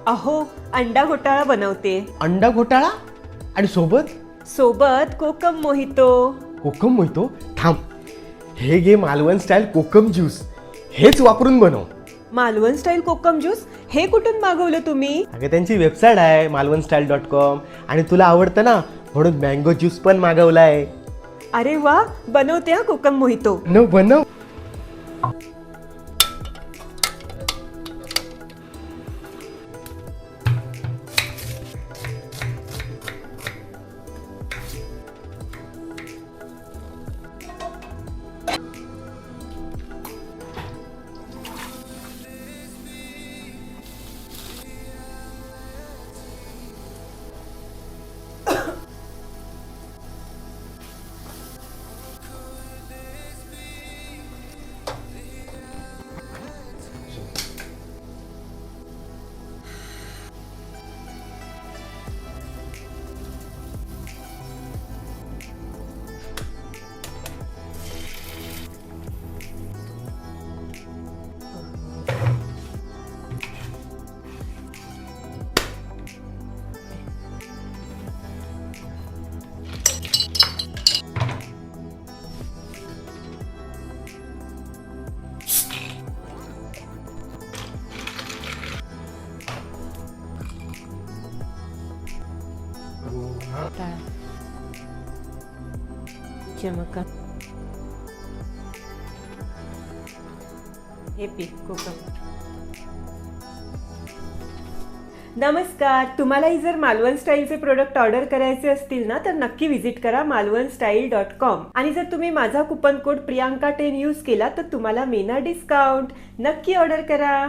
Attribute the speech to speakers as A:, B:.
A: अहो, अंडा घोटाळा बनवते.
B: अंडा घोटाळा आणि
A: सोबत कोकम मोहितो.
B: कोकम मोहितो. थांब, हे घे मालवण स्टाईल कोकम ज्यूस, हेच वापरून बनव.
A: मालवण स्टाईल कोकम ज्यूस हे कुठून मागवलं तुम्ही?
B: अगं त्यांची वेबसाईट आहे malwanstyle.com आणि तुला आवडतं ना म्हणून मँगो ज्यूस पण मागवलाय.
A: अरे वा, बनवते हा कोकम मोहितो.
B: बनव.
A: चमका हे पी कोकम. नमस्कार, तुम्हालाही जर मालवण स्टाईलचे प्रोडक्ट ऑर्डर करायचे असतील ना तर नक्की विजिट करा malwanstyle.com. आणि जर तुम्ही माझा कुपन कोड प्रियांका 10 यूज केला तर तुम्हाला मिळणार डिस्काउंट. नक्की ऑर्डर करा.